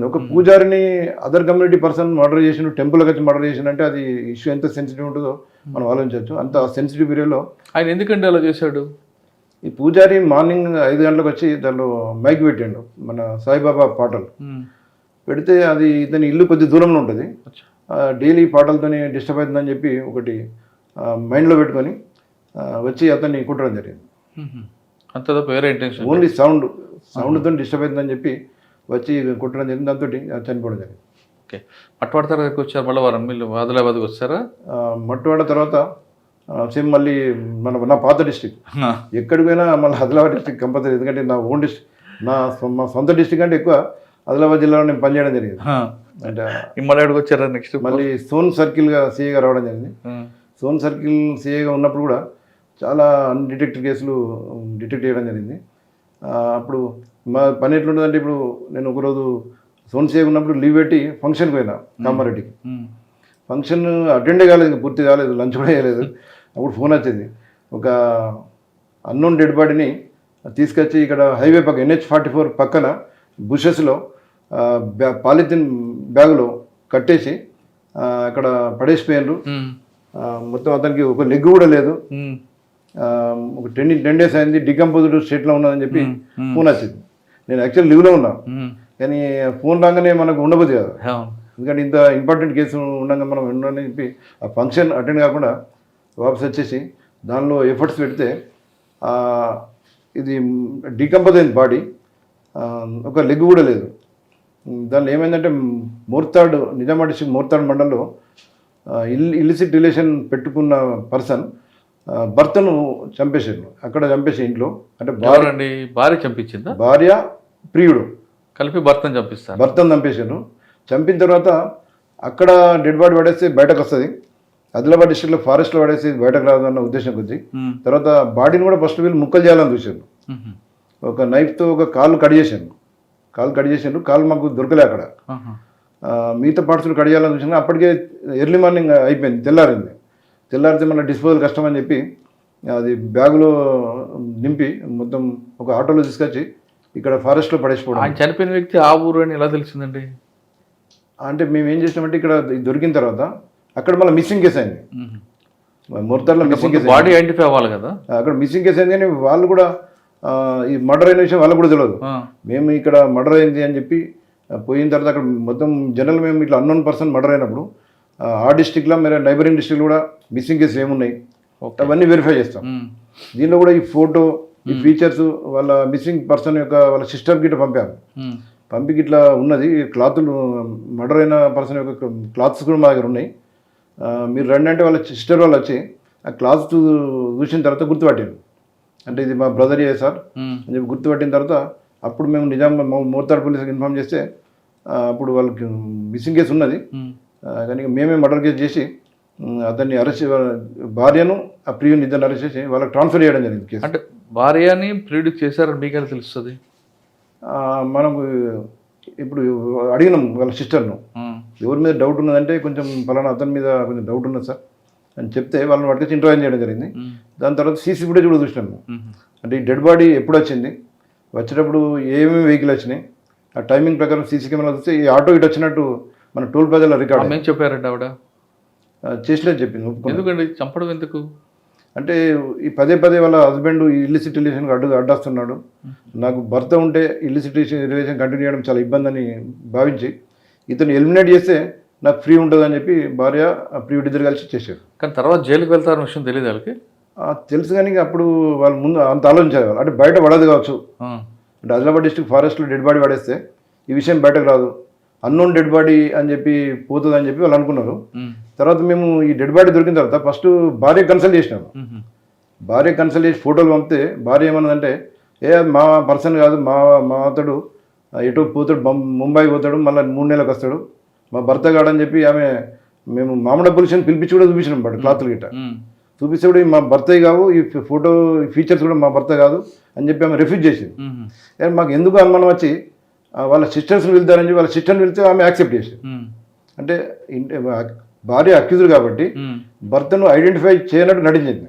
ఒక పూజారిని other community person murder చేసిన టెంపుల్కి వచ్చి మర్డర్ చేసిన అంటే అది ఇష్యూ ఎంత సెన్సిటివ్ ఉంటుందో మనం ఆలోచించవచ్చు. అంత సెన్సిటివ్ పీరియడ్లో ఆయన ఎందుకంటే అలా చేశాడు? ఈ పూజారి మార్నింగ్ 5 గంటలకు వచ్చి దానిలో మైక్ పెట్టాడు, మన సాయిబాబా పాటలు పెడితే అది ఇతని ఇల్లు కొద్ది దూరంలో ఉంటుంది. డైలీ పాటలతోనే డిస్టర్బ్ అవుతుందని చెప్పి ఒకటి మైండ్లో పెట్టుకొని వచ్చి అతన్ని కుట్టడం జరిగింది. అంత వేరే ఇంటెన్షన్, ఓన్లీ సౌండ్తో డిస్టర్బ్ అవుతుందని చెప్పి వచ్చి కుట్టడం జరిగింది. దాంతో చనిపోవడం జరిగింది. ఓకే, మట్వాడ దగ్గరికి వచ్చారు, మళ్ళీ వారు మీరు ఆదిలాబాద్కి వచ్చారా? మట్వాడ తర్వాత సేమ్ మళ్ళీ నా పాత డిస్టిక్ ఎక్కడికి పోయినా మళ్ళీ ఆదిలాబాద్ డిస్టిక్ కంపల్సరీ, ఎందుకంటే నా ఓన్ డిస్టిక్, మా సొంత డిస్టిక్ అంటే ఎక్కువ ఆదిలాబాద్ జిల్లాలో నేను పనిచేయడం జరిగింది. అంటే మళ్ళీ ఎక్కడికి వచ్చారా నెక్స్ట్? మళ్ళీ సోన్ సర్కిల్గా సీఏగా రావడం జరిగింది. సోన్ సర్కిల్ సీఏగా ఉన్నప్పుడు కూడా చాలా అన్డిటెక్టెడ్ కేసులు డిటెక్ట్ చేయడం జరిగింది. అప్పుడు మా పని ఎట్లుంటుందంటే, ఇప్పుడు నేను ఒకరోజు సోన్ సీఏగా ఉన్నప్పుడు లీవ్ పెట్టి ఫంక్షన్కి పోయినా కామారెడ్డికి. ఫంక్షన్ అటెండే కాలేదు, పూర్తి కాలేదు, లంచ్ కూడా చేయలేదు. అప్పుడు ఫోన్ వచ్చింది, ఒక అన్నోన్ డెడ్ బాడీని తీసుకొచ్చి ఇక్కడ హైవే పక్క NH-44 పక్కన బుషెస్లో పాలిథిన్ బ్యాగులో కట్టేసి అక్కడ పడేసిపోయారు. మొత్తం అతనికి ఒక లెగ్ కూడా లేదు. ఒక 10 days అయింది, డికంపోజ్డ్ స్టేట్లో ఉన్నదని చెప్పి ఫోన్ వచ్చింది. నేను యాక్చువల్ లీవ్లో ఉన్నా, కానీ ఫోన్ రాగానే మనకు ఉండబోదు కదా, ఎందుకంటే ఇంత ఇంపార్టెంట్ కేసు ఉండగా మనం ఉండని చెప్పి ఆ ఫంక్షన్ అటెండ్ కాకుండా వాపస్ వచ్చేసి దానిలో ఎఫర్ట్స్ పెడితే ఇది డికంపోజ్ అయింది బాడీ, ఒక లెగ్ కూడా లేదు. దానిలో ఏమైందంటే నిజామాబాద్ డిస్ట్రిక్ట్ మోర్తాడ్ మండలంలో ఇల్లిసిట్ రిలేషన్ పెట్టుకున్న పర్సన్ భర్తను చంపేసాడు. అక్కడ చంపేసి ఇంట్లో, అంటే భార్య చంపించిందా? భార్య ప్రియుడు కలిపి భర్తను చంపేశాను. చంపిన తర్వాత అక్కడ డెడ్ బాడీ పడేస్తే బయటకు వస్తుంది, ఆదిలాబాద్ డిస్ట్రిక్ట్లో ఫారెస్ట్లో పడేసి బయటకు రాదన్న ఉద్దేశం కొద్ది. తర్వాత బాడీని కూడా ఫస్ట్ వీళ్ళు ముక్కలు చేయాలని చూశాను. ఒక నైఫ్తో ఒక కాలు కట్ చేశాను, కాలు మాకు దొరకలే అక్కడ. మిగతా పార్ట్స్ కట్ చేయాలని చూసాను. అప్పటికే ఎర్లీ మార్నింగ్ అయిపోయింది, తెల్లారితే మన డిస్పోజల్ కష్టం అని చెప్పి అది బ్యాగులో నింపి మొత్తం ఒక ఆటోలో తీసుకొచ్చి ఇక్కడ ఫారెస్ట్లో పడేసిపోవడం. ఆయన చనిపోయిన వ్యక్తి ఆ ఊరు అని ఎలా తెలిసిందండి? అంటే మేము ఏం చేసినామంటే, ఇక్కడ దొరికిన తర్వాత అక్కడ మళ్ళీ మిస్సింగ్ కేసు అయింది, మోర్తాడ్లో మిస్సింగ్ కేసు, బాడీ ఐడెంటిఫై అవ్వాలి కదా. అక్కడ మిస్సింగ్ కేసు అయింది, కానీ వాళ్ళు కూడా ఈ మర్డర్ అయిన విషయం వాళ్ళకు కూడా తెలియదు. మేము ఇక్కడ మర్డర్ అయింది అని చెప్పి పోయిన తర్వాత అక్కడ మొత్తం జనరల్ మేము ఇట్లా అన్నోన్ పర్సన్ మర్డర్ అయినప్పుడు ఆ డిస్టిక్లో మీరు నైబరింగ్ డిస్టిక్లో కూడా మిస్సింగ్ కేసు ఏమున్నాయి అవన్నీ వెరిఫై చేస్తాం. దీనిలో కూడా ఈ ఫోటో, ఈ ఫీచర్స్, వాళ్ళ మిస్సింగ్ పర్సన్ యొక్క వాళ్ళ సిస్టర్ గిట్లా పంపి ఇట్లా ఉన్నది, క్లాతులు మర్డర్ అయిన పర్సన్ యొక్క క్లాత్స్ కూడా మా దగ్గర ఉన్నాయి, మీరు రండి అంటే వాళ్ళ సిస్టర్ వాళ్ళు వచ్చి ఆ క్లాత్స్ చూసిన తర్వాత గుర్తుపట్టారు. అంటే ఇది మా బ్రదర్ సార్ అని చెప్పి గుర్తుపట్టిన తర్వాత అప్పుడు మేము మోర్తాడ్ పోలీసుకి ఇన్ఫార్మ్ చేస్తే అప్పుడు వాళ్ళకి మిస్సింగ్ కేసు ఉన్నది, కానీ మేమే మర్డర్ కేసు చేసి అతన్ని అరెస్ట్, భార్యను ఆ ప్రియుని ఇద్దరిని అరెస్ట్ చేసి వాళ్ళకి ట్రాన్స్ఫర్ చేయడం జరిగింది కేసు. అంటే భార్యని ప్రియుడికి చేశారని మీకు ఎలా తెలుస్తుంది? మనకు ఇప్పుడు అడిగినాం వాళ్ళ సిస్టర్ను, ఎవరి మీద డౌట్ ఉన్నదంటే కొంచెం ఫలానా అతని మీద కొంచెం డౌట్ ఉన్నది సార్ అని చెప్తే వాళ్ళని పట్టుకొచ్చి ఇంటర్వ్యూ చేయడం జరిగింది. దాని తర్వాత సీసీ ఫుటేజ్ కూడా చూసినాము. అంటే ఈ డెడ్ బాడీ ఎప్పుడు వచ్చింది, వచ్చేటప్పుడు ఏమేమి వెహికల్ వచ్చినాయి, ఆ టైమింగ్ ప్రకారం సీసీ కెమెరా చూస్తే ఈ ఆటో ఇటు వచ్చినట్టు మన టోల్ ప్లాజాలో రికార్డ్. ఏం చెప్పారంటే ఆవిడ చేసినట్టు చెప్పింది. ఎందుకండి చంపడం ఎందుకు అంటే ఈ పదే వాళ్ళ హస్బెండ్ ఇల్లిసిట్ రిలేషన్కి అడ్డొస్తున్నాడు, నాకు భర్త ఉంటే ఇల్లిసిట్ రిలేషన్ కంటిన్యూ చేయడం చాలా ఇబ్బంది అని భావించి ఇతను ఎలిమినేట్ చేస్తే నాకు ఫ్రీ ఉంటుంది అని చెప్పి భార్య ప్రియుడి ఇద్దరు కలిసి చేశారు. కానీ తర్వాత జైలుకి వెళ్తారన్న విషయం తెలియదు వాళ్ళకి? తెలుసు, కానీ అప్పుడు వాళ్ళు ముందు అంత ఆలోచించారు వాళ్ళు, అంటే బయట పడదు కావచ్చు. అంటే ఆదిలాబాద్ డిస్ట్రిక్ట్ ఫారెస్ట్లో డెడ్ బాడీ పడేస్తే ఈ విషయం బయటకు రాదు, అన్నోన్ డెడ్ బాడీ అని చెప్పి పోతుంది అని చెప్పి వాళ్ళు అనుకున్నారు. తర్వాత మేము ఈ డెడ్ బాడీ దొరికిన తర్వాత ఫస్ట్ భార్య కన్సల్ట్ చేసినాము. భార్య కన్సల్ట్ చేసి ఫోటోలు పంపితే భార్య ఏమన్నదంటే, మా పర్సన్ కాదు, మా అతడు ఎటో పోతాడు, ముంబై పోతాడు, మళ్ళీ 3 నెలలకు వస్తాడు, మా భర్త కాడని చెప్పి మేము మామూలు పోలీసుని పిలిపించి కూడా చూపించినాం. బట్ క్లాత్లు గిట్ట చూపిస్తే కూడా మా భర్తే కావు, ఈ ఫోటో ఫీచర్స్ కూడా మా భర్త కాదు అని చెప్పి ఆమె రిఫ్యూజ్ చేసింది. మాకు ఎందుకు అనుమానం వచ్చి వాళ్ళ సిస్టర్స్ని వెళ్తారని చెప్పి వాళ్ళ సిస్టర్ని వెళ్తే ఆమె యాక్సెప్ట్ చేసింది. అంటే భార్య అక్యూజ్డ్ కాబట్టి భర్తను ఐడెంటిఫై చేయనట్టు నటించింది.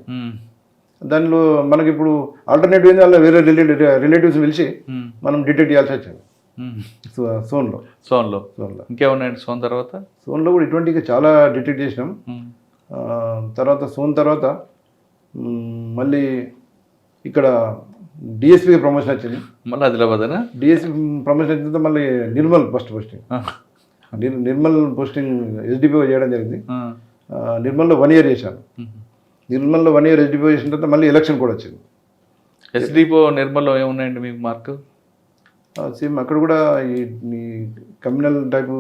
దానిలో మనకి ఇప్పుడు ఆల్టర్నేటివ్ ఏంది, వాళ్ళ వేరే రిలేటివ్స్ పిలిచి మనం డిటెక్ట్ చేయాల్సి వచ్చింది. సోన్లో. సోన్లో సోన్లో ఇంకేమున్నాయండి సోన్ తర్వాత? సోన్లో కూడా ఇటువంటివి చాలా డిటెక్ట్ చేసినాం. తర్వాత సోన్ తర్వాత మళ్ళీ ఇక్కడ డిఎస్పీకి ప్రమోషన్ వచ్చింది. మళ్ళీ ఆదిలాబాదేనా? డిఎస్పీ ప్రమోషన్ వచ్చిన తర్వాత మళ్ళీ Nirmal posting. Nirmal posting SDPO చేయడం జరిగింది. నిర్మల్లో 1 year చేశాను. నిర్మల్లో 1 year ఎస్డిపిఓ చేసిన తర్వాత మళ్ళీ ఎలక్షన్ కూడా వచ్చింది. ఎస్డిపో నిర్మల్లో ఏమున్నాయండి మీకు మార్కు? సేమ్ అక్కడ కూడా ఈ కమ్యూనల్ టైపు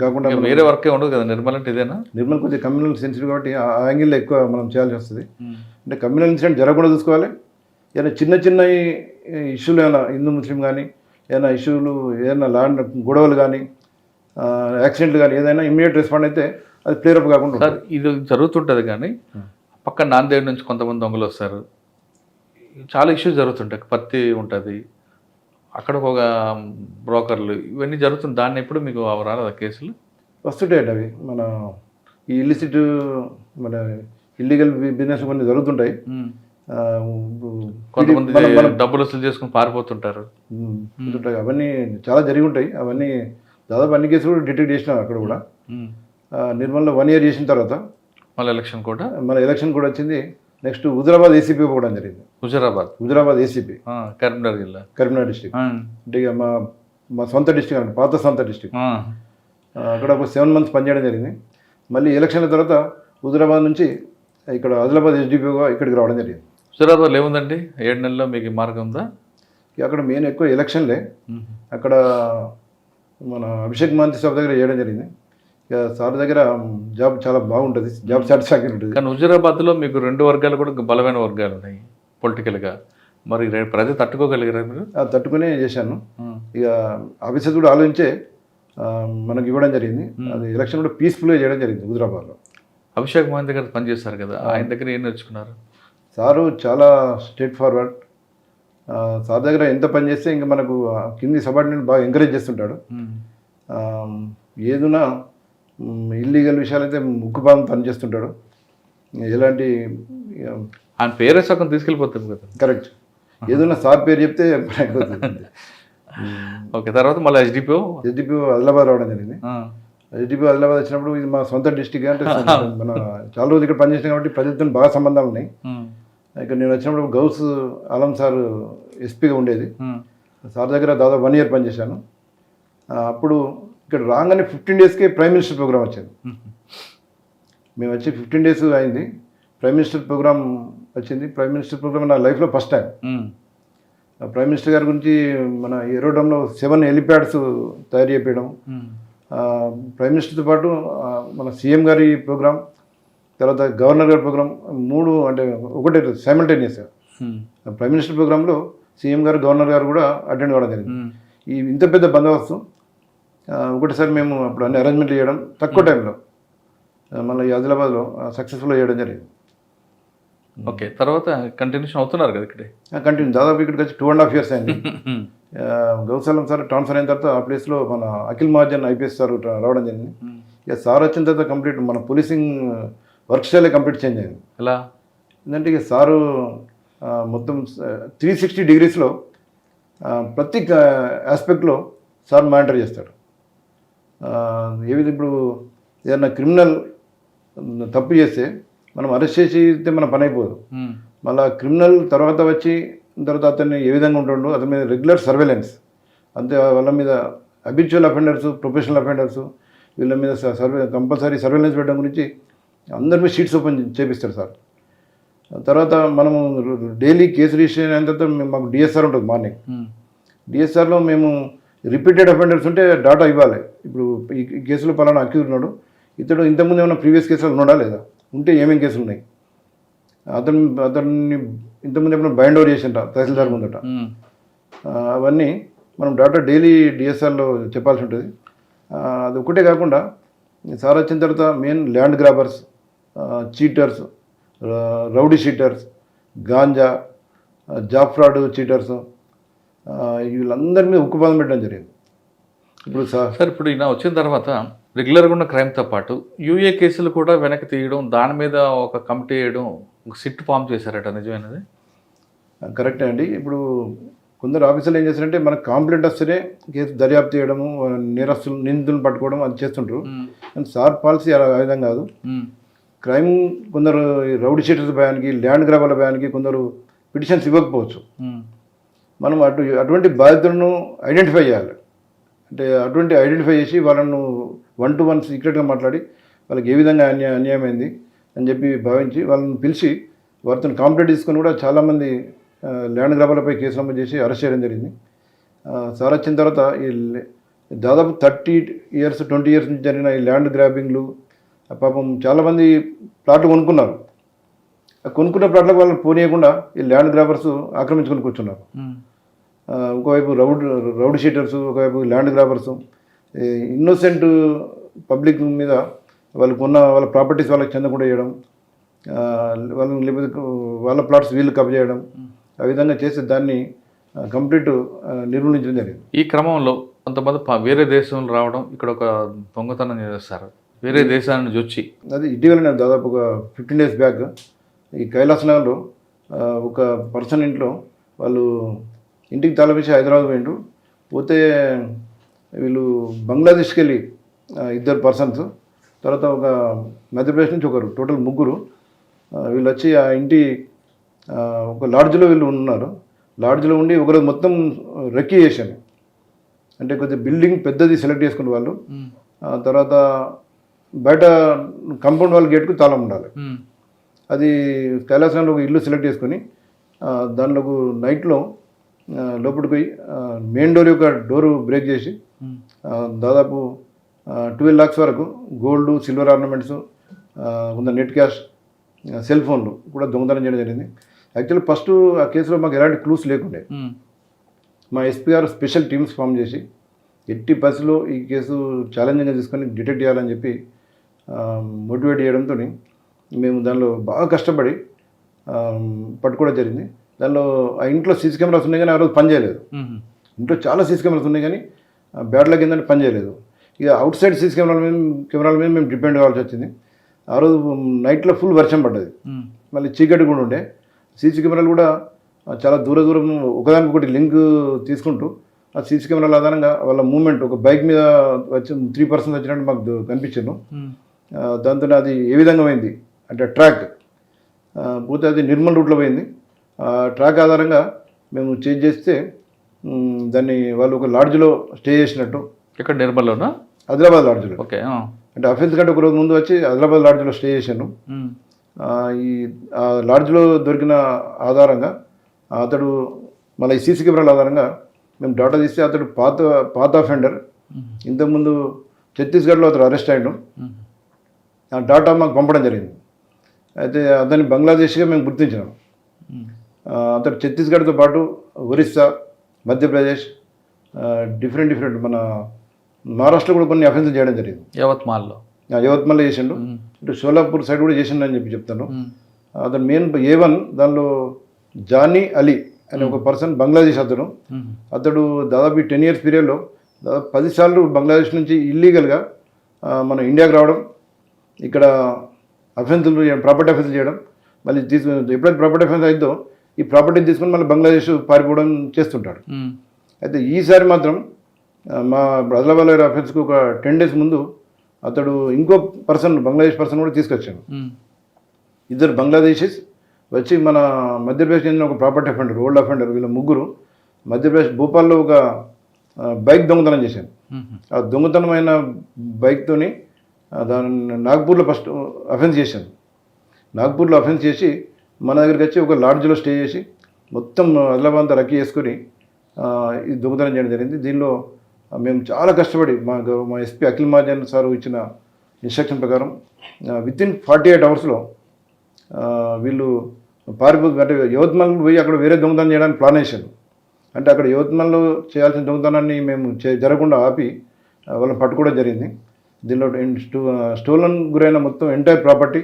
కాకుండా వేరే వర్కే ఉండదు కదా నిర్మల్ అంటే? ఇదేనా? నిర్మల్ కొంచెం కమ్యూనల్ సెన్సిటివ్ కాబట్టి ఆ యాంగిల్లో ఎక్కువ మనం చేయాల్సి వస్తుంది. అంటే కమ్యూనల్ ఇన్సిడెంట్ జరగకుండా చూసుకోవాలి. ఏదైనా చిన్న చిన్న ఇష్యూలు ఏమైనా హిందూ ముస్లిం కానీ ఏదైనా ఇష్యూలు ఏదైనా ల్యాండ్ గొడవలు కానీ యాక్సిడెంట్లు కానీ ఏదైనా ఇమ్మీడియట్ రెస్పాండ్ అయితే అది ప్లేరప్ కాకుండా సార్ ఇది జరుగుతుంటుంది. కానీ పక్కన నాందేడ్ నుంచి కొంతమంది దొంగలు వస్తారు, చాలా ఇష్యూస్ జరుగుతుంటాయి. పత్తి ఉంటుంది అక్కడ, ఒక బ్రోకర్లు, ఇవన్నీ జరుగుతుంది. దాన్ని ఎప్పుడు మీకు రాలేదా కేసులు? వస్తుంటాయండి అవి. మన ఈ ఇల్లిసిట్ మన ఇల్లీగల్ బిజినెస్ కొన్ని జరుగుతుంటాయి. కొంతమంది డబ్బులు వసూలు చేసుకుని పారిపోతుంటారు. అవన్నీ చాలా జరిగి ఉంటాయి. అవన్నీ దాదాపు అన్ని కేసులు కూడా డిటెక్ట్ చేసినాం అక్కడ కూడా. నిర్మల్లో 1 year చేసిన తర్వాత మళ్ళీ ఎలక్షన్ కూడా వచ్చింది. నెక్స్ట్ హుజరాబాద్ ఏసీపీ పోవడం జరిగింది. Huzurabad ACP Karimnagar district. అంటే ఇక మా సొంత డిస్టిక్ అంటే పాత సొంత డిస్టిక్. అక్కడ ఒక 7 months పనిచేయడం జరిగింది. మళ్ళీ ఎలక్షన్ల తర్వాత హుజరాబాద్ నుంచి ఇక్కడ ఆదిలాబాద్ ఎస్డిపిఓగా ఇక్కడికి రావడం జరిగింది. హుజరాబాద్లో ఏముందండి 7 నెలల్లో మీకు మార్గం ఉందా? అక్కడ మెయిన్ ఎక్కువ ఎలక్షన్లే. అక్కడ మన అభిషేక్ మహంతి సార్ దగ్గర చేయడం జరిగింది. ఇక సార్ దగ్గర జాబ్ చాలా బాగుంటుంది, జాబ్ సాటిస్ఫాక్షన్ ఉంటుంది. కానీ హుజరాబాద్లో మీకు 2 వర్గాలు కూడా బలమైన వర్గాలు ఉన్నాయి పొలిటికల్గా. మరి ప్రజలు తట్టుకోగలిగారా మీరు? తట్టుకునే చేశాను. ఇక ఆఫీసర్ కూడా ఆలోచించే మనకు ఇవ్వడం జరిగింది. అది ఎలక్షన్ కూడా పీస్ఫుల్గా చేయడం జరిగింది హుజరాబాద్లో. అభిషేక్ మహంతి గారు పనిచేస్తారు కదా, ఆయన దగ్గర ఏం నేర్చుకున్నారు? సారు చాలా స్ట్రేట్ ఫార్వర్డ్. సార్ దగ్గర ఎంత పని చేస్తే ఇంకా మనకు కింది సబార్డినేట్ బాగా ఎంకరేజ్ చేస్తుంటాడు. ఏదున్నా ఇల్లీగల్ విషయాలు అయితే ముక్కుపాదం పనిచేస్తుంటాడు. ఎలాంటి ఆయన పేరే సగం తీసుకెళ్ళిపోతుంది కదా. కరెక్ట్. ఏదైనా సార్ పేరు చెప్తే అయిపోతుంది. ఓకే, తర్వాత మళ్ళీ ఎస్డిపిఓ ఆదిలాబాద్ రావడం జరిగింది. ఎస్డిపిఓ ఆదిలాబాద్ వచ్చినప్పుడు ఇది మా సొంత డిస్టిక్. అంటే మన చాలా రోజులు ఇక్కడ పనిచేసినాం కాబట్టి ప్రజలతో బాగా సంబంధాలు ఉన్నాయి. ఇక్కడ నేను వచ్చినప్పుడు గౌస్ ఆలం సార్ ఎస్పీగా ఉండేది. సార్ దగ్గర దాదాపు 1 year పనిచేశాను. అప్పుడు ఇక్కడ రాగానే 15 daysకే ప్రైమ్ మినిస్టర్ ప్రోగ్రామ్ వచ్చింది. మేము వచ్చి 15 days అయింది, ప్రైమ్ మినిస్టర్ ప్రోగ్రామ్ వచ్చింది. ప్రైమ్ మినిస్టర్ ప్రోగ్రామ్ నా లైఫ్లో ఫస్ట్ టైం. ప్రైమ్ మినిస్టర్ గారి గురించి మన ఏరోడ్రంలో 7 helipads తయారు చేయడం, ప్రైమ్ మినిస్టర్తో పాటు మన సీఎం గారి ప్రోగ్రామ్, తర్వాత గవర్నర్ గారి ప్రోగ్రామ్, 3 అంటే ఒకటే సైమల్టేనియస్గా. ప్రైమ్ మినిస్టర్ ప్రోగ్రాంలో సీఎం గారు గవర్నర్ గారు కూడా అటెండ్ కావడం జరిగింది. ఈ ఇంత పెద్ద బందోబస్తు ఒకటిసారి మేము అప్పుడు అన్ని అరేంజ్మెంట్లు చేయడం తక్కువ టైంలో మళ్ళీ ఆదిలాబాద్లో సక్సెస్ఫుల్గా చేయడం జరిగింది. ఓకే, తర్వాత కంటిన్యూషన్ అవుతున్నారు కదా ఇక్కడే? కంటిన్యూ దాదాపు ఇక్కడికి వచ్చి 2.5 years అయింది. గౌసాలం సార్ ట్రాన్స్ఫర్ అయిన తర్వాత ఆ ప్లేస్లో మన అఖిల్ మహాజన్ ఐపీఎస్ సార్ రావడం జరిగింది. ఇక సార్ వచ్చిన తర్వాత కంప్లీట్ మన పోలీసింగ్ వర్క్ స్టైలే కంప్లీట్ చేంజ్ అయింది. ఎలా ఎందుకంటే ఇక సారు మొత్తం 360 degrees ప్రతి ఆస్పెక్ట్లో సార్ మానిటర్ చేస్తాడు. ఏ విధంగా ఇప్పుడు ఏదన్నా క్రిమినల్ తప్పు చేస్తే మనం అరెస్ట్ చేస్తే మన పని అయిపోదు. మళ్ళీ క్రిమినల్ తర్వాత అతన్ని ఏ విధంగా ఉంటుండో అతని మీద రెగ్యులర్ సర్వేలెన్స్, అంతే వాళ్ళ మీద అబిచువల్ అఫెండర్స్, ప్రొఫెషనల్ అఫెండర్స్, వీళ్ళ మీద కంపల్సరీ సర్వేలెన్స్ పెట్టడం గురించి అందరి మీద షీట్స్ ఓపెన్ చేపిస్తారు సార్. తర్వాత మనము డైలీ కేసు రిజిస్ట్రేషన్ అయిన తర్వాత మాకు డిఎస్ఆర్ ఉంటుంది మార్నింగ్. డిఎస్ఆర్లో మేము రిపీటెడ్ అఫెండర్స్ ఉంటే డాటా ఇవ్వాలి. ఇప్పుడు ఈ కేసులో పలానా అక్యూజ్ ఉన్నాడు, ఇతడు ఇంతకుముందు ఏమైనా ప్రీవియస్ కేసులు ఉన్నాడా లేదా, ఉంటే ఏమేమి కేసులు ఉన్నాయి, అతన్ని ఇంతకుముందు ఎప్పుడైనా బైండ్ ఓవర్ చేసింట తహసీల్దార్ ముందట, అవన్నీ మనం డాటా డైలీ డిఎస్ఆర్లో చెప్పాల్సి ఉంటుంది. అది ఒకటే కాకుండా సార్ వచ్చిన తర్వాత main land grabbers, cheaters, rowdy sheeters, ganja, job fraud cheaters, వీళ్ళందరి మీద ఉక్కుపాదం పెట్టడం జరిగింది. ఇప్పుడు సార్ ఇప్పుడు ఈయన వచ్చిన తర్వాత రెగ్యులర్గా ఉన్న క్రైమ్తో పాటు యూఏ కేసులు కూడా వెనక్కి తీయడం, దాని మీద ఒక కమిటీ వేయడం, ఒక సిట్ ఫామ్ చేశారట, నిజమైనది? కరెక్టే అండి. ఇప్పుడు కొందరు ఆఫీసర్లు ఏం చేస్తారంటే మనకు కాంప్లైంట్ వస్తేనే కేసు దర్యాప్తు చేయడము, నేరస్తులు నిందితులను పట్టుకోవడం అది చేస్తుంటారు. కానీ సార్ పాలసీ ఆ విధంగా కాదు. క్రైమ్ కొందరు రౌడీ షీటర్స్ భయానికి, ల్యాండ్ గ్రాబాల భయానికి కొందరు పిటిషన్స్ ఇవ్వకపోవచ్చు. మనం అటువంటి బాధితులను ఐడెంటిఫై చేయాలి. అంటే అటువంటి ఐడెంటిఫై చేసి వాళ్ళను 1-to-1 సీక్రెట్గా మాట్లాడి వాళ్ళకి ఏ విధంగా అన్యాయమైంది అని చెప్పి భావించి వాళ్ళని పిలిచి వారితో కాంప్లైంట్ తీసుకొని కూడా చాలామంది ల్యాండ్ గ్రాబాలపై కేసు నమోదు చేసి అరెస్ట్ చేయడం జరిగింది. సార్ వచ్చిన తర్వాత ఈ దాదాపు 30 years 20 years నుంచి జరిగిన ఈ ల్యాండ్ గ్రాబింగ్లు పాపం చాలామంది ప్లాట్లు కొనుక్కున్నారు. కొనుక్కున్న ప్లాట్లకు వాళ్ళని పోనీయకుండా ఈ ల్యాండ్ గ్రాబర్స్ ఆక్రమించుకొని కూర్చున్నారు. ఒకవైపు రౌడీ షీటర్స్, ఒకవైపు ల్యాండ్ గ్రాబర్స్ ఇన్నోసెంట్ పబ్లిక్ మీద వాళ్ళ ప్రాపర్టీస్ వాళ్ళకి చెందకుండా చేయడం, వాళ్ళని లేకపోతే వాళ్ళ ప్లాట్స్ వీళ్ళు కబ్జా చేయడం, ఆ విధంగా చేసి దాన్ని కంప్లీట్ నిర్మూలించడం జరిగింది. ఈ క్రమంలో కొంతమంది వేరే దేశం రావడం, ఇక్కడ ఒక దొంగతనం చేస్తారు వేరే దేశాల నుంచి వచ్చి. అది ఇటీవల నేను దాదాపు ఒక 15 days బ్యాక్ ఈ కైలాస నగర్లో ఒక పర్సన్ ఇంట్లో వాళ్ళు ఇంటికి తలపించి హైదరాబాద్ పోయిండ్రు. పోతే వీళ్ళు బంగ్లాదేశ్కి వెళ్ళి 2 persons, తర్వాత ఒక మధ్యప్రదేశ్ నుంచి ఒకరు, టోటల్ 3. వీళ్ళు వచ్చి ఆ ఇంటి ఒక లాడ్జ్లో వీళ్ళు ఉన్నారు. లాడ్జ్లో ఉండి ఒకరోజు మొత్తం రెక్కీ చేశాను. అంటే కొద్దిగా బిల్డింగ్ పెద్దది సెలెక్ట్ చేసుకునే వాళ్ళు. తర్వాత బయట కాంపౌండ్ వాళ్ళ గేట్కు తాళం ఉండాలి. అది కైలాసంలో ఒక ఇల్లు సెలెక్ట్ చేసుకొని దానిలో నైట్లో లోపలికి పోయి మెయిన్ డోర్ యొక్క డోరు బ్రేక్ చేసి దాదాపు 12 lakhs వరకు గోల్డ్, సిల్వర్ ఆర్నమెంట్స్, కొంత నెట్ క్యాష్, సెల్ ఫోన్లు కూడా దొంగతనం చేయడం జరిగింది. యాక్చువల్లీ ఫస్ట్ ఆ కేసులో మాకు ఎలాంటి క్లూస్ లేకుండే. మా ఎస్పీ గారు స్పెషల్ టీమ్స్ ఫామ్ చేసి ఎట్టి పరిస్థితిలో ఈ కేసు ఛాలెంజింగ్గా తీసుకొని డిటెక్ట్ చేయాలని చెప్పి మోటివేట్ చేయడంతో మేము దానిలో బాగా కష్టపడి పట్టుకోవడం జరిగింది. దానిలో ఆ ఇంట్లో సీసీ కెమెరాస్ ఉన్నాయి కానీ ఆ రోజు పనిచేయలేదు. ఇంట్లో చాలా సీసీ కెమెరాస్ ఉన్నాయి కానీ బ్యాడ్ లక్ ఏంటంటే పనిచేయలేదు. ఇక అవుట్ సైడ్ సీసీ కెమెరాల మీద మేము డిపెండ్ కావాల్సి వచ్చింది. ఆ రోజు నైట్లో ఫుల్ వర్షం పడ్డది, మళ్ళీ చీకటి కూడా ఉండే. సీసీ కెమెరాలు కూడా చాలా దూరం ఒకదానికొకటి లింక్ తీసుకుంటూ ఆ సీసీ కెమెరాల ఆధారంగా వాళ్ళ మూమెంట్, ఒక బైక్ మీద వచ్చి 3 persons వచ్చినట్టు మాకు కనిపించాను. దాంతో అది ఏ విధంగా పోయింది అంటే ట్రాక్ పోతే అది నిర్మల్ రూట్లో పోయింది. ట్రాక్ ఆధారంగా మేము చేంజ్ చేస్తే దాన్ని వాళ్ళు ఒక లాడ్జ్లో స్టే చేసినట్టు. ఇక్కడ నిర్మల్లోనా? ఆదిలాబాద్ లాడ్జ్లో. ఓకే. అంటే అఫెన్స్ కంటే ఒక రోజు ముందు వచ్చి ఆదిలాబాద్ లాడ్జ్లో స్టే చేశాను. ఈ లాడ్జ్లో దొరికిన ఆధారంగా అతడు మళ్ళీ ఈ సీసీ కెమెరాల ఆధారంగా మేము డాటా తీస్తే అతడు పాత అఫెండర్. ఇంతకుముందు ఛత్తీస్గఢ్లో అతడు అరెస్ట్ అయ్యాడు. ఆ డాటా మాకు పంపడం జరిగింది. అయితే అతన్ని బంగ్లాదేశ్గా మేము గుర్తించినాం. అతడు ఛత్తీస్గఢ్తో పాటు ఒరిస్సా, మధ్యప్రదేశ్, డిఫరెంట్ మన మహారాష్ట్ర కూడా కొన్ని అఫెన్సులు చేయడం జరిగింది. యవత్మాల్లో చేసిండు. ఇటు షోలాపూర్ సైడ్ కూడా చేసిండు అని చెప్తాను. అతను మెయిన్ A1 దానిలో జానీ అలీ అనే ఒక పర్సన్ బంగ్లాదేశ్ అతడు దాదాపు 10 years పీరియడ్లో దాదాపు 10 సార్లు బంగ్లాదేశ్ నుంచి ఇల్లీగల్గా మన ఇండియాకి రావడం, ఇక్కడ అఫెన్సులు ప్రాపర్టీ అఫెన్సులు చేయడం, మళ్ళీ ఎప్పుడైతే ప్రాపర్టీ అఫెన్స్ అయిద్దో ఈ ప్రాపర్టీని తీసుకొని మళ్ళీ బంగ్లాదేశ్ పారిపోవడం చేస్తుంటాడు. అయితే ఈసారి మాత్రం మా ఆదిలాబాద్ అఫెన్స్కి ఒక 10 days ముందు అతడు ఇంకో బంగ్లాదేశ్ పర్సన్ కూడా తీసుకొచ్చాడు. 2 బంగ్లాదేశీస్ వచ్చి మన మధ్యప్రదేశ్ చెందిన ఒక ప్రాపర్టీ అఫెండర్, ఓల్డ్ అఫెండర్, వీళ్ళ 3 మధ్యప్రదేశ్ భోపాల్లో ఒక బైక్ దొంగతనం చేశాను. ఆ దొంగతనమైన బైక్తోని దాన్ని నాగ్పూర్లో ఫస్ట్ అఫెన్స్ చేశాను. నాగ్పూర్లో అఫెన్స్ చేసి మన దగ్గరికి వచ్చి ఒక లాడ్జ్లో స్టే చేసి మొత్తం ఆదిలాబాద్ అంతా రక్కీ చేసుకొని ఇది దొంగతనం చేయడం జరిగింది. దీనిలో మేము చాలా కష్టపడి మా ఎస్పీ అఖిల్ మహాజన్ సార్ ఇచ్చిన ఇన్స్ట్రక్షన్ ప్రకారం వితిన్ 48 hours వీళ్ళు అంటే యవత్మల్ పోయి అక్కడ వేరే దొంగతనం చేయడానికి ప్లాన్ వేసాను. అంటే అక్కడ యవత్మల్లో చేయాల్సిన దొంగతనాన్ని మేము జరగకుండా ఆపి వాళ్ళని పట్టుకోవడం జరిగింది. దీనిలో స్టోలన్ గురైన మొత్తం ఎంటైర్ ప్రాపర్టీ,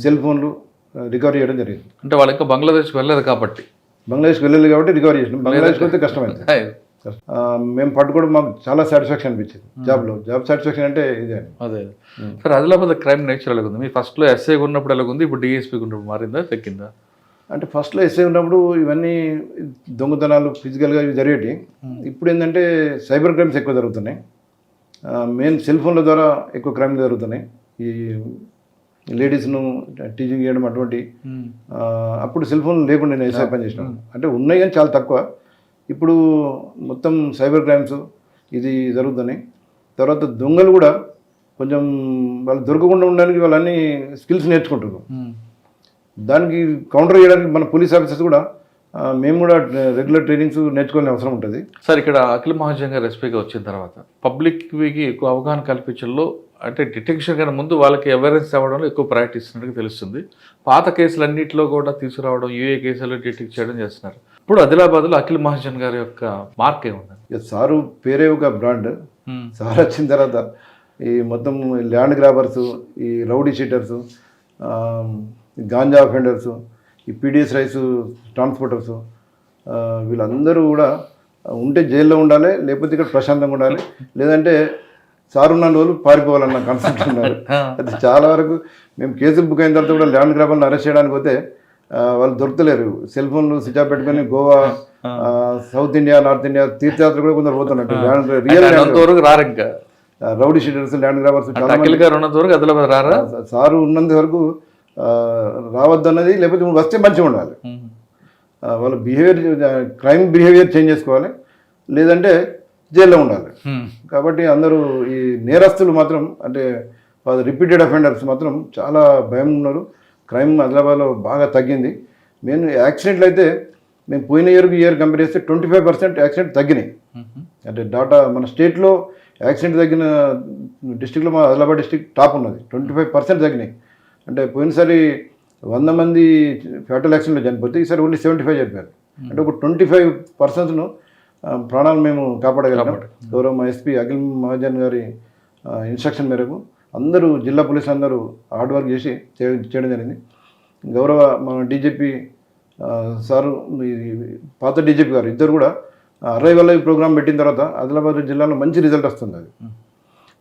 సెల్ ఫోన్లు రికవరీ చేయడం జరిగింది. అంటే వాళ్ళు ఇంకా బంగ్లాదేశ్కి వెళ్ళలేదు కాబట్టి రికవరీ చేసినాం. బంగ్లాదేశ్కి వెళ్తే కష్టమైంది. మేము పట్టుకోవడం మాకు చాలా సాటిస్ఫాక్షన్ అనిపించింది. జాబ్ సాటిస్ఫాక్షన్ అంటే ఇదే. అదే సార్, ఆదిలాబాద్ క్రైమ్ నేచర్ ఎలాగుంది? మీరు ఫస్ట్లో ఎస్ఐగా ఉన్నప్పుడు ఎలాగుంది, ఇప్పుడు డిఎస్పీగా ఉన్నప్పుడు మారిందా, తగ్గిందా? అంటే ఫస్ట్లో ఎస్ఐ ఉన్నప్పుడు ఇవన్నీ దొంగతనాలు ఫిజికల్గా ఇవి జరిగేవి. ఇప్పుడు ఏంటంటే సైబర్ క్రైమ్స్ ఎక్కువ జరుగుతున్నాయి. మెయిన్ సెల్ ఫోన్ల ద్వారా ఎక్కువ క్రైమ్ జరుగుతున్నాయి. ఈ లేడీస్ను టీచింగ్ చేయడం అటువంటి. అప్పుడు సెల్ ఫోన్ లేకుండా నేను ఎస్ఐ పని చేసినాను. అంటే ఉన్నాయి కానీ చాలా తక్కువ. ఇప్పుడు మొత్తం సైబర్ క్రైమ్స్ ఇది జరుగుతున్నాయి. తర్వాత దొంగలు కూడా కొంచెం వాళ్ళు దొరకకుండా ఉండడానికి వాళ్ళన్నీ స్కిల్స్ నేర్చుకుంటున్నారు. దానికి కౌంటర్ చేయడానికి మన పోలీస్ ఆఫీసర్స్ కూడా మేము కూడా రెగ్యులర్ ట్రైనింగ్స్ నేర్చుకోవాల్సిన అవసరం ఉంటుంది. సార్, ఇక్కడ అఖిల మహాజన్ గారు ఎస్పీగా వచ్చిన తర్వాత పబ్లిక్కి ఎక్కువ అవగాహన కల్పించడంలో, అంటే డిటెక్షన్ కన్నా ముందు వాళ్ళకి అవేర్నెస్ అవ్వడంలో ఎక్కువ ప్రాక్టీస్ ఉన్నట్టుగా తెలుస్తుంది. పాత కేసులన్నింటిలో కూడా తీసుకురావడం, యూఏ కేసులు డిటెక్ట్ చేయడం చేస్తున్నారు. ఇప్పుడు ఆదిలాబాద్లో అఖిల మహాజన్ గారి యొక్క మార్క్ ఏముంది? సారు పేరే ఒక బ్రాండ్. సార్ వచ్చిన తర్వాత ఈ మొత్తం ల్యాండ్ గ్రాబర్స్, ఈ రౌడీ షీటర్స్, గాంజా అఫెండర్స్, ఈ పీడిఎస్ రైస్ ట్రాన్స్పోర్టర్స్, వీళ్ళందరూ కూడా ఉంటే జైల్లో ఉండాలి, లేకపోతే ఇక్కడ ప్రశాంతంగా ఉండాలి, లేదంటే సార్ ఉన్న రోజులు పారిపోవాలన్న కాన్సెప్ట్ ఉన్నారు. అయితే చాలా వరకు మేము కేసులు బుక్ అయిన తర్వాత కూడా ల్యాండ్ గ్రాబర్లను అరెస్ట్ చేయడానికి పోతే వాళ్ళు దొరకలేరు. సెల్ ఫోన్లు స్విచ్ ఆఫ్ పెట్టుకొని Goa, south India, north India తీర్థయాత్ర కూడా కొందరు పోతున్నట్టు. Rowdy sheeters, land grabbers sir ఉన్నంత వరకు రావద్దు అన్నది, లేకపోతే వస్తే మంచిగా ఉండాలి. వాళ్ళ క్రైమ్ బిహేవియర్ చేంజ్ చేసుకోవాలి, లేదంటే జైల్లో ఉండాలి. కాబట్టి అందరూ ఈ నేరస్తులు మాత్రం, అంటే రిపీటెడ్ అఫెండర్స్ మాత్రం చాలా భయం ఉన్నారు. క్రైమ్ ఆదిలాబాద్లో బాగా తగ్గింది. మెయిన్ యాక్సిడెంట్లు అయితే మేము పోయిన ఇయర్ కంపేర్ చేస్తే 25% యాక్సిడెంట్ తగ్గినాయి. అంటే డాటా మన స్టేట్లో యాక్సిడెంట్ తగ్గిన డిస్టిక్లో మా ఆదిలాబాద్ డిస్టిక్ టాప్ ఉన్నది. 25% తగ్గినాయి. అంటే పోయినసారి 100 మంది ఫ్యాటల్ యాక్సిడెంట్లో చనిపోతే ఈసారి ఓన్లీ 75 చనిపోయారు. అంటే ఒక 25% ప్రాణాలు మేము కాపాడగలిగాం. గౌరవ మా ఎస్పీ అఖిల్ మహాజన్ గారి ఇన్స్ట్రక్షన్ మేరకు అందరూ జిల్లా పోలీసులు అందరూ హార్డ్ వర్క్ చేసి చేయడం జరిగింది. గౌరవ మన డీజీపీ సారు, పాత డీజీపీ గారు ఇద్దరు కూడా 60 వల్ల ఈ ప్రోగ్రామ్ పెట్టిన తర్వాత ఆదిలాబాద్ జిల్లాలో మంచి రిజల్ట్ వస్తుంది. అది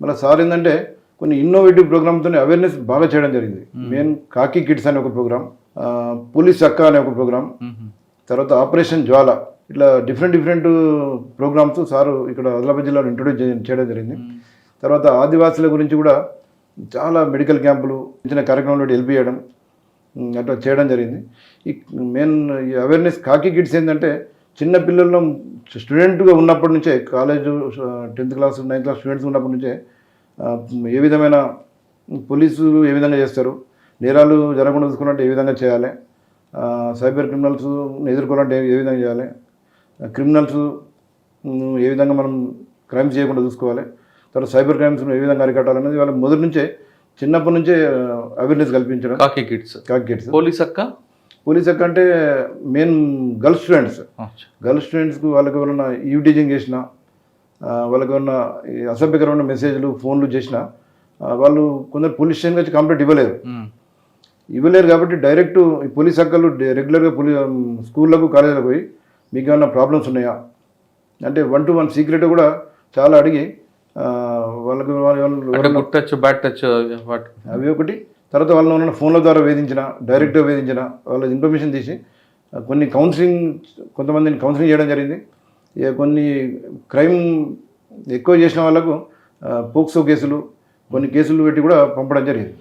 మళ్ళీ సార్ ఏంటంటే కొన్ని ఇన్నోవేటివ్ ప్రోగ్రామ్తో అవేర్నెస్ బాగా చేయడం జరిగింది. మెయిన్ కాకి కిడ్స్ అనే ఒక ప్రోగ్రామ్, పోలీస్ అక్క అనే ఒక ప్రోగ్రామ్, తర్వాత ఆపరేషన్ జ్వాల, ఇట్లా డిఫరెంట్ ప్రోగ్రామ్స్ సారు ఇక్కడ ఆదిలాబాద్ జిల్లాలో ఇంట్రొడ్యూస్ చేయడం జరిగింది. తర్వాత ఆదివాసుల గురించి కూడా చాలా మెడికల్ క్యాంపులు, చిన్న కార్యక్రమంలో హెల్ప్ చేయడం, అట్లా చేయడం జరిగింది. ఈ మెయిన్ ఈ అవేర్నెస్ కాకి కిడ్స్ ఏంటంటే చిన్న పిల్లల్లో స్టూడెంట్గా ఉన్నప్పటి నుంచే, college 10th class 9th class students ఉన్నప్పటి నుంచే ఏ విధమైన పోలీసు ఏ విధంగా చేస్తారు, నేరాలు జరగకుండా చూసుకున్నట్టు ఏ విధంగా చేయాలి, సైబర్ క్రిమినల్స్ ఎదుర్కోవాలంటే ఏ విధంగా చేయాలి, క్రిమినల్స్ ఏ విధంగా మనం క్రైమ్స్ చేయకుండా చూసుకోవాలి, తర్వాత సైబర్ క్రైమ్స్ను ఏ విధంగా అరికట్టాలనేది వాళ్ళ మొదటి నుంచే, చిన్నప్పటి నుంచే అవేర్నెస్ కల్పించడం. కాకి కిడ్స్ పోలీస్ అక్క అంటే మెయిన్ గర్ల్స్ స్టూడెంట్స్కు వాళ్ళకి ఎవరైనా ఈవిటీజింగ్ చేసినా, వాళ్ళకి ఏమన్నా అసభ్యకరమైన మెసేజ్లు ఫోన్లు చేసినా వాళ్ళు కొందరు పోలీస్ స్టేషన్కి వచ్చి కంప్లైంట్ ఇవ్వలేరు. కాబట్టి డైరెక్ట్ ఈ పోలీస్ అక్కలు రెగ్యులర్గా స్కూళ్ళకు కాలేజీలకు పోయి మీకు ఏమైనా ప్రాబ్లమ్స్ ఉన్నాయా అంటే 1-to-1 సీక్రెట్ కూడా చాలా అడిగి వాళ్ళకి అవి ఒకటి. తర్వాత వాళ్ళని ఏమైనా ఫోన్ల ద్వారా వేధించిన, డైరెక్ట్గా వేధించిన వాళ్ళ ఇన్ఫర్మేషన్ తీసి కొంతమందిని కౌన్సిలింగ్ చేయడం జరిగింది. కొన్ని క్రైమ్ ఎక్కువ చేసిన వాళ్ళకు పోక్సో కేసులు, కొన్ని కేసులు పెట్టి కూడా పంపడం జరిగింది.